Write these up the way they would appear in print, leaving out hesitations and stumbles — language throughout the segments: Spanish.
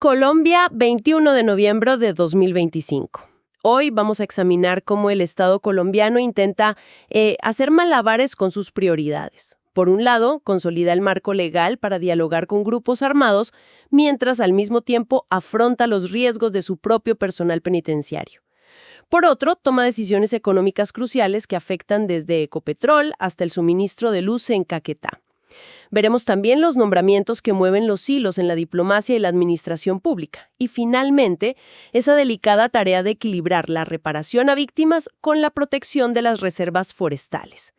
Colombia, 21 de noviembre de 2025. Hoy vamos a examinar cómo el Estado colombiano intenta hacer malabares con sus prioridades. Por un lado, consolida el marco legal para dialogar con grupos armados, mientras al mismo tiempo afronta los riesgos de su propio personal penitenciario. Por otro, toma decisiones económicas cruciales que afectan desde Ecopetrol hasta el suministro de luz en Caquetá. Veremos también los nombramientos que mueven los hilos en la diplomacia y la administración pública. Y finalmente, esa delicada tarea de equilibrar la reparación a víctimas con la protección de las reservas forestales.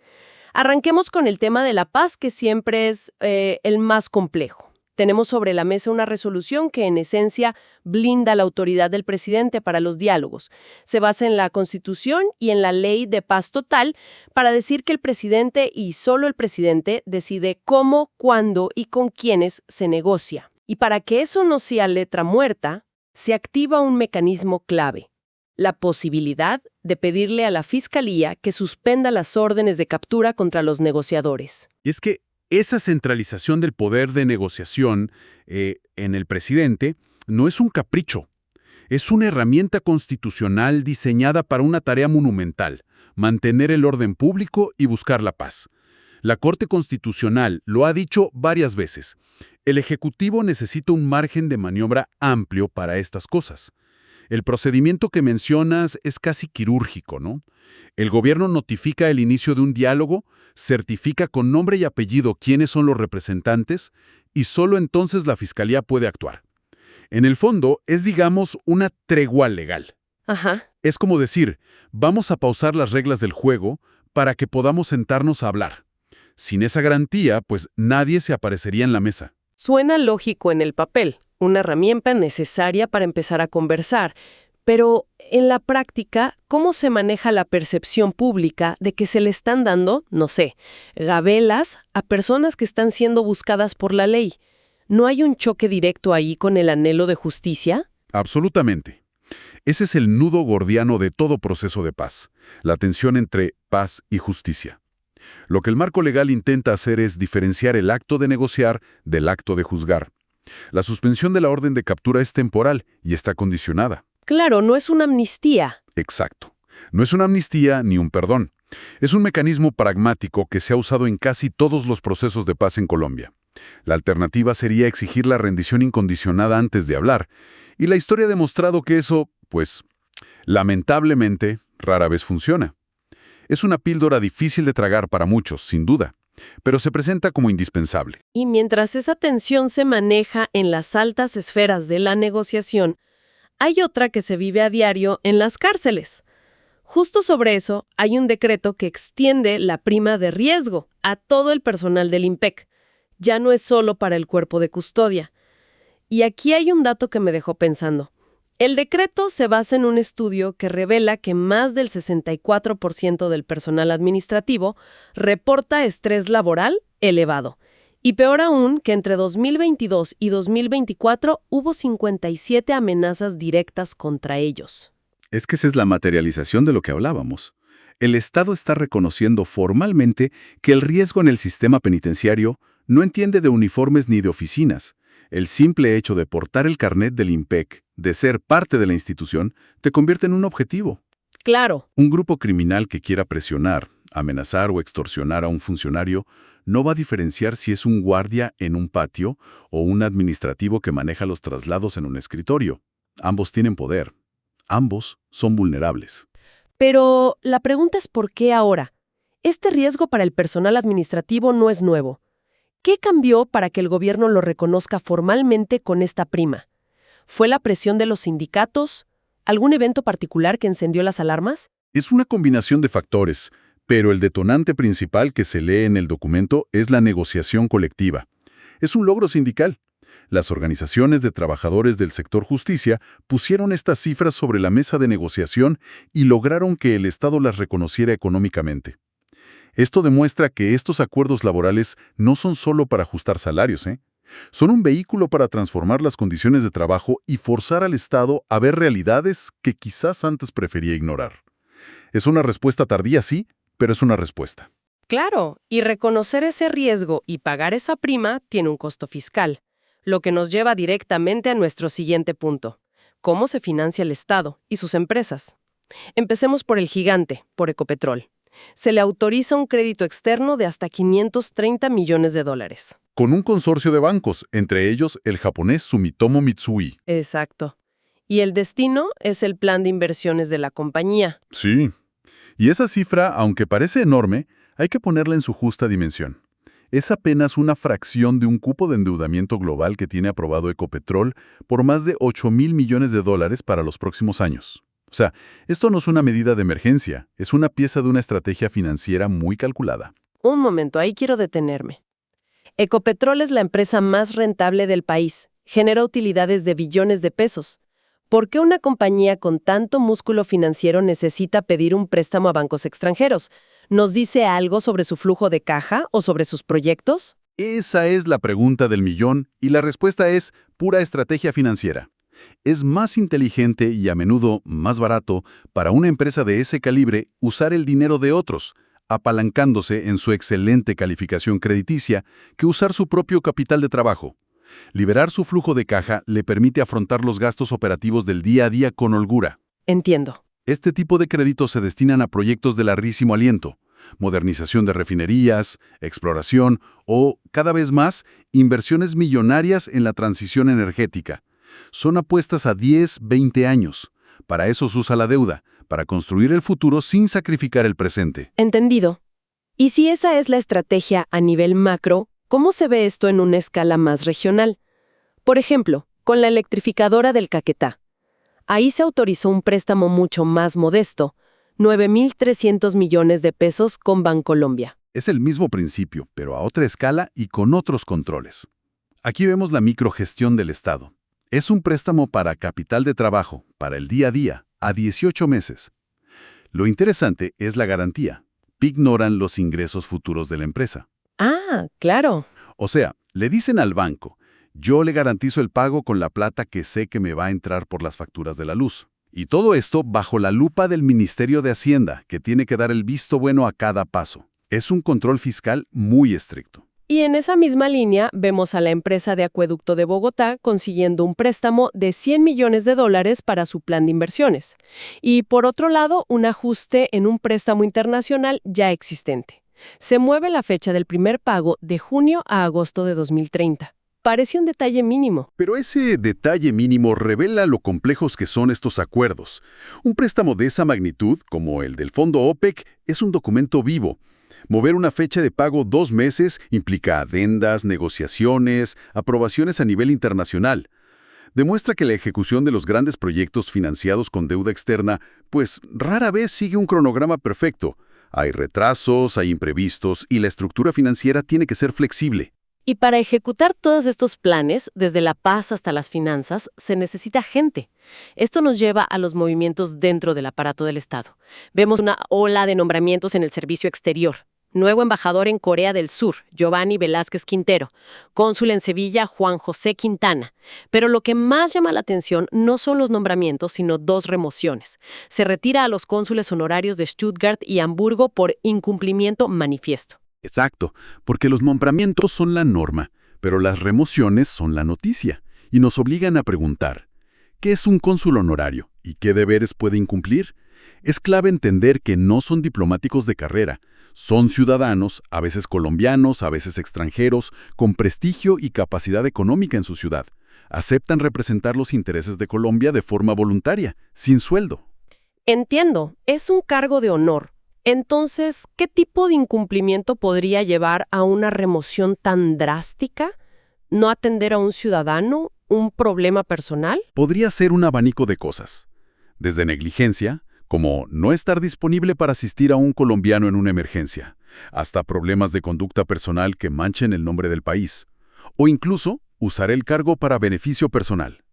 Arranquemos con el tema de la paz, que siempre es el más complejo. Tenemos sobre la mesa una resolución que en esencia blinda la autoridad del presidente para los diálogos. Se basa en la Constitución y en la Ley de Paz Total para decir que el presidente y solo el presidente decide cómo, cuándo y con quiénes se negocia. Y para que eso no sea letra muerta, se activa un mecanismo clave: la posibilidad de pedirle a la Fiscalía que suspenda las órdenes de captura contra los negociadores. Y es que esa centralización del poder de negociación en el presidente no es un capricho. Es una herramienta constitucional diseñada para una tarea monumental: mantener el orden público y buscar la paz. La Corte Constitucional lo ha dicho varias veces. El Ejecutivo necesita un margen de maniobra amplio para estas cosas. El procedimiento que mencionas es casi quirúrgico, ¿no? El gobierno notifica el inicio de un diálogo, certifica con nombre y apellido quiénes son los representantes y solo entonces la Fiscalía puede actuar. En el fondo, es, digamos, una tregua legal. Ajá. Es como decir, vamos a pausar las reglas del juego para que podamos sentarnos a hablar. Sin esa garantía, pues nadie se aparecería en la mesa. Suena lógico en el papel, una herramienta necesaria para empezar a conversar. Pero en la práctica, ¿cómo se maneja la percepción pública de que se le están dando, no sé, gabelas a personas que están siendo buscadas por la ley? ¿No hay un choque directo ahí con el anhelo de justicia? Absolutamente. Ese es el nudo gordiano de todo proceso de paz, la tensión entre paz y justicia. Lo que el marco legal intenta hacer es diferenciar el acto de negociar del acto de juzgar. La suspensión de la orden de captura es temporal y está condicionada. Claro, no es una amnistía. Exacto. No es una amnistía ni un perdón. Es un mecanismo pragmático que se ha usado en casi todos los procesos de paz en Colombia. La alternativa sería exigir la rendición incondicionada antes de hablar. Y la historia ha demostrado que eso, pues, lamentablemente, rara vez funciona. Es una píldora difícil de tragar para muchos, sin duda, pero se presenta como indispensable. Y mientras esa tensión se maneja en las altas esferas de la negociación, hay otra que se vive a diario en las cárceles. Justo sobre eso, hay un decreto que extiende la prima de riesgo a todo el personal del IMPEC. Ya no es solo para el cuerpo de custodia. Y aquí hay un dato que me dejó pensando. El decreto se basa en un estudio que revela que más del 64% del personal administrativo reporta estrés laboral elevado. Y peor aún, que entre 2022 y 2024 hubo 57 amenazas directas contra ellos. Es que esa es la materialización de lo que hablábamos. El Estado está reconociendo formalmente que el riesgo en el sistema penitenciario no entiende de uniformes ni de oficinas. El simple hecho de portar el carnet del IMPEC, de ser parte de la institución, te convierte en un objetivo. Claro. Un grupo criminal que quiera presionar, amenazar o extorsionar a un funcionario no va a diferenciar si es un guardia en un patio o un administrativo que maneja los traslados en un escritorio. Ambos tienen poder. Ambos son vulnerables. Pero la pregunta es ¿por qué ahora? Este riesgo para el personal administrativo no es nuevo. ¿Qué cambió para que el gobierno lo reconozca formalmente con esta prima? ¿Fue la presión de los sindicatos? ¿Algún evento particular que encendió las alarmas? Es una combinación de factores, pero el detonante principal que se lee en el documento es la negociación colectiva. Es un logro sindical. Las organizaciones de trabajadores del sector justicia pusieron estas cifras sobre la mesa de negociación y lograron que el Estado las reconociera económicamente. Esto demuestra que estos acuerdos laborales no son solo para ajustar salarios, Son un vehículo para transformar las condiciones de trabajo y forzar al Estado a ver realidades que quizás antes prefería ignorar. Es una respuesta tardía, sí, pero es una respuesta. Claro, y reconocer ese riesgo y pagar esa prima tiene un costo fiscal. Lo que nos lleva directamente a nuestro siguiente punto. ¿Cómo se financia el Estado y sus empresas? Empecemos por el gigante, por Ecopetrol. Se le autoriza un crédito externo de hasta $530 millones. Con un consorcio de bancos, entre ellos el japonés Sumitomo Mitsui. Exacto. Y el destino es el plan de inversiones de la compañía. Sí. Y esa cifra, aunque parece enorme, hay que ponerla en su justa dimensión. Es apenas una fracción de un cupo de endeudamiento global que tiene aprobado Ecopetrol por más de $8,000 millones para los próximos años. O sea, esto no es una medida de emergencia, es una pieza de una estrategia financiera muy calculada. Un momento, ahí quiero detenerme. Ecopetrol es la empresa más rentable del país. Genera utilidades de billones de pesos. ¿Por qué una compañía con tanto músculo financiero necesita pedir un préstamo a bancos extranjeros? ¿Nos dice algo sobre su flujo de caja o sobre sus proyectos? Esa es la pregunta del millón y la respuesta es pura estrategia financiera. Es más inteligente y a menudo más barato para una empresa de ese calibre usar el dinero de otros, apalancándose en su excelente calificación crediticia, que usar su propio capital de trabajo. Liberar su flujo de caja le permite afrontar los gastos operativos del día a día con holgura. Entiendo. Este tipo de créditos se destinan a proyectos de larguísimo aliento, modernización de refinerías, exploración o, cada vez más, inversiones millonarias en la transición energética. Son apuestas a 10, 20 años. Para eso se usa la deuda, para construir el futuro sin sacrificar el presente. Entendido. Y si esa es la estrategia a nivel macro, ¿cómo se ve esto en una escala más regional? Por ejemplo, con la electrificadora del Caquetá. Ahí se autorizó un préstamo mucho más modesto, 9.300 millones de pesos con Bancolombia. Es el mismo principio, pero a otra escala y con otros controles. Aquí vemos la microgestión del Estado. Es un préstamo para capital de trabajo, para el día a día, a 18 meses. Lo interesante es la garantía. Ignoran los ingresos futuros de la empresa. Ah, claro. O sea, le dicen al banco, yo le garantizo el pago con la plata que sé que me va a entrar por las facturas de la luz. Y todo esto bajo la lupa del Ministerio de Hacienda, que tiene que dar el visto bueno a cada paso. Es un control fiscal muy estricto. Y en esa misma línea vemos a la empresa de acueducto de Bogotá consiguiendo un préstamo de $100 millones para su plan de inversiones. Y por otro lado, un ajuste en un préstamo internacional ya existente. Se mueve la fecha del primer pago de junio a agosto de 2030. Parece un detalle mínimo. Pero ese detalle mínimo revela lo complejos que son estos acuerdos. Un préstamo de esa magnitud, como el del Fondo OPEC, es un documento vivo. Mover una fecha de pago 2 meses implica adendas, negociaciones, aprobaciones a nivel internacional. Demuestra que la ejecución de los grandes proyectos financiados con deuda externa, pues rara vez sigue un cronograma perfecto. Hay retrasos, hay imprevistos y la estructura financiera tiene que ser flexible. Y para ejecutar todos estos planes, desde la paz hasta las finanzas, se necesita gente. Esto nos lleva a los movimientos dentro del aparato del Estado. Vemos una ola de nombramientos en el servicio exterior. Nuevo embajador en Corea del Sur, Giovanni Velázquez Quintero. Cónsul en Sevilla, Juan José Quintana. Pero lo que más llama la atención no son los nombramientos, sino 2 remociones. Se retira a los cónsules honorarios de Stuttgart y Hamburgo por incumplimiento manifiesto. Exacto, porque los nombramientos son la norma, pero las remociones son la noticia, y nos obligan a preguntar, ¿qué es un cónsul honorario y qué deberes puede incumplir? Es clave entender que no son diplomáticos de carrera, son ciudadanos, a veces colombianos, a veces extranjeros, con prestigio y capacidad económica en su ciudad. Aceptan representar los intereses de Colombia de forma voluntaria, sin sueldo. Entiendo, es un cargo de honor. Entonces, ¿qué tipo de incumplimiento podría llevar a una remoción tan drástica? ¿No atender a un ciudadano? ¿Un problema personal? Podría ser un abanico de cosas. Desde negligencia, como no estar disponible para asistir a un colombiano en una emergencia, hasta problemas de conducta personal que manchen el nombre del país, o incluso usar el cargo para beneficio personal.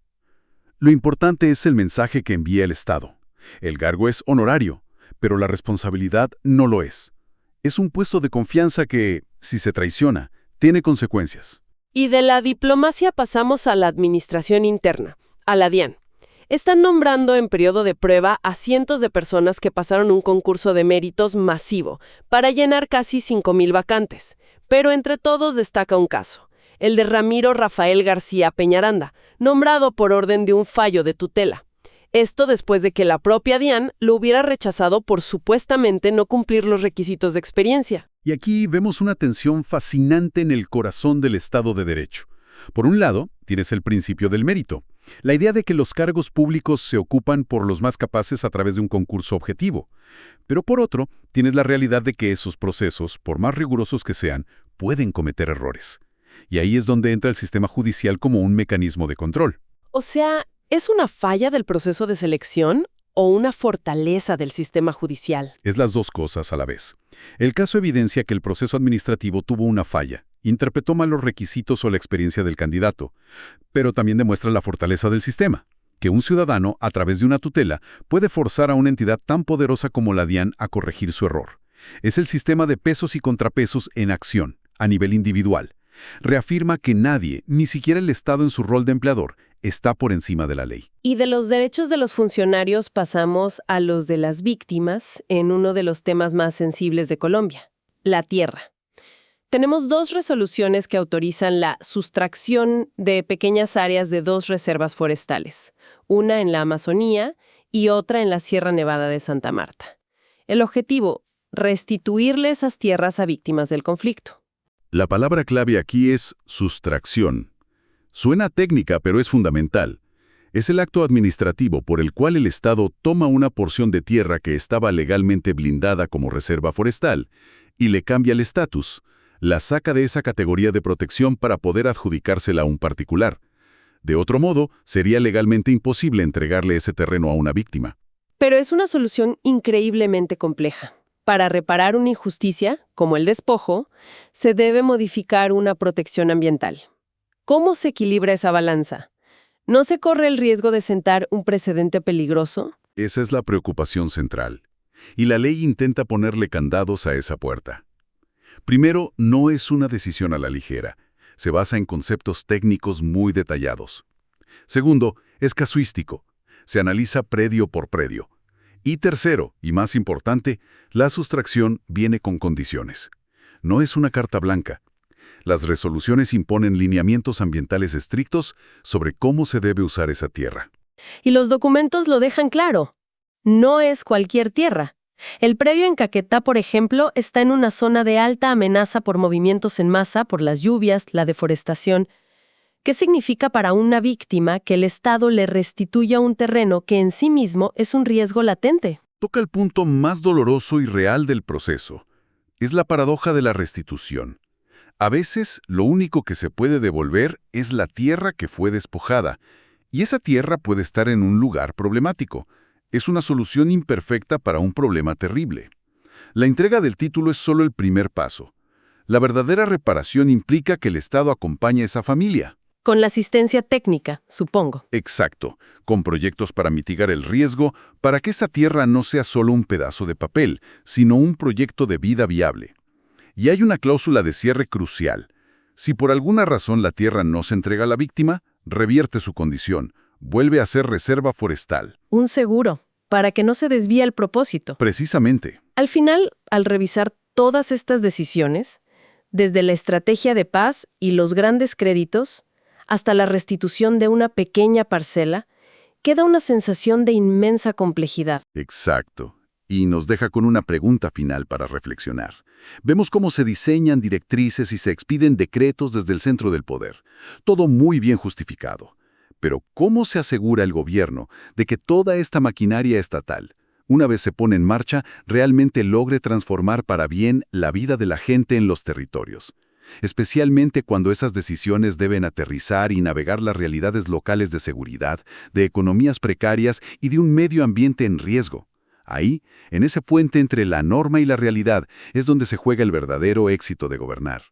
Lo importante es el mensaje que envía el Estado. El cargo es honorario, pero la responsabilidad no lo es. Es un puesto de confianza que, si se traiciona, tiene consecuencias. Y de la diplomacia pasamos a la administración interna, a la DIAN. Están nombrando en periodo de prueba a cientos de personas que pasaron un concurso de méritos masivo para llenar casi 5,000 vacantes. Pero entre todos destaca un caso. el de Ramiro Rafael García Peñaranda, nombrado por orden de un fallo de tutela. Esto después de que la propia DIAN lo hubiera rechazado por supuestamente no cumplir los requisitos de experiencia. Y aquí vemos una tensión fascinante en el corazón del Estado de Derecho. Por un lado, tienes el principio del mérito, la idea de que los cargos públicos se ocupan por los más capaces a través de un concurso objetivo. Pero por otro, tienes la realidad de que esos procesos, por más rigurosos que sean, pueden cometer errores. Y ahí es donde entra el sistema judicial como un mecanismo de control. O sea, ¿es una falla del proceso de selección o una fortaleza del sistema judicial? Es las dos cosas a la vez. El caso evidencia que el proceso administrativo tuvo una falla, interpretó mal los requisitos o la experiencia del candidato, pero también demuestra la fortaleza del sistema, que un ciudadano, a través de una tutela, puede forzar a una entidad tan poderosa como la DIAN a corregir su error. Es el sistema de pesos y contrapesos en acción, a nivel individual. Reafirma que nadie, ni siquiera el Estado en su rol de empleador, está por encima de la ley. Y de los derechos de los funcionarios pasamos a los de las víctimas en uno de los temas más sensibles de Colombia, la tierra. Tenemos 2 resoluciones que autorizan la sustracción de pequeñas áreas de 2 reservas forestales, una en la Amazonía y otra en la Sierra Nevada de Santa Marta. El objetivo, restituirle esas tierras a víctimas del conflicto. La palabra clave aquí es sustracción. Suena técnica, pero es fundamental. Es el acto administrativo por el cual el Estado toma una porción de tierra que estaba legalmente blindada como reserva forestal y le cambia el estatus, la saca de esa categoría de protección para poder adjudicársela a un particular. De otro modo, sería legalmente imposible entregarle ese terreno a una víctima. Pero es una solución increíblemente compleja. Para reparar una injusticia, como el despojo, se debe modificar una protección ambiental. ¿Cómo se equilibra esa balanza? ¿No se corre el riesgo de sentar un precedente peligroso? Esa es la preocupación central. Y la ley intenta ponerle candados a esa puerta. Primero, no es una decisión a la ligera. Se basa en conceptos técnicos muy detallados. Segundo, es casuístico. Se analiza predio por predio. Y tercero, y más importante, la sustracción viene con condiciones. No es una carta blanca. Las resoluciones imponen lineamientos ambientales estrictos sobre cómo se debe usar esa tierra. Y los documentos lo dejan claro. No es cualquier tierra. El predio en Caquetá, por ejemplo, está en una zona de alta amenaza por movimientos en masa, por las lluvias, la deforestación. ¿Qué significa para una víctima que el Estado le restituya un terreno que en sí mismo es un riesgo latente? Toca el punto más doloroso y real del proceso. Es la paradoja de la restitución. A veces, lo único que se puede devolver es la tierra que fue despojada, y esa tierra puede estar en un lugar problemático. Es una solución imperfecta para un problema terrible. La entrega del título es solo el primer paso. La verdadera reparación implica que el Estado acompañe a esa familia. Con la asistencia técnica, supongo. Exacto, con proyectos para mitigar el riesgo, para que esa tierra no sea solo un pedazo de papel, sino un proyecto de vida viable. Y hay una cláusula de cierre crucial. Si por alguna razón la tierra no se entrega a la víctima, revierte su condición, vuelve a ser reserva forestal. Un seguro, para que no se desvíe el propósito. Precisamente. Al final, al revisar todas estas decisiones, desde la estrategia de paz y los grandes créditos, hasta la restitución de una pequeña parcela, queda una sensación de inmensa complejidad. Exacto. Y nos deja con una pregunta final para reflexionar. Vemos cómo se diseñan directrices y se expiden decretos desde el centro del poder. Todo muy bien justificado. Pero ¿cómo se asegura el gobierno de que toda esta maquinaria estatal, una vez se pone en marcha, realmente logre transformar para bien la vida de la gente en los territorios? Especialmente cuando esas decisiones deben aterrizar y navegar las realidades locales de seguridad, de economías precarias y de un medio ambiente en riesgo. Ahí, en ese puente entre la norma y la realidad, es donde se juega el verdadero éxito de gobernar.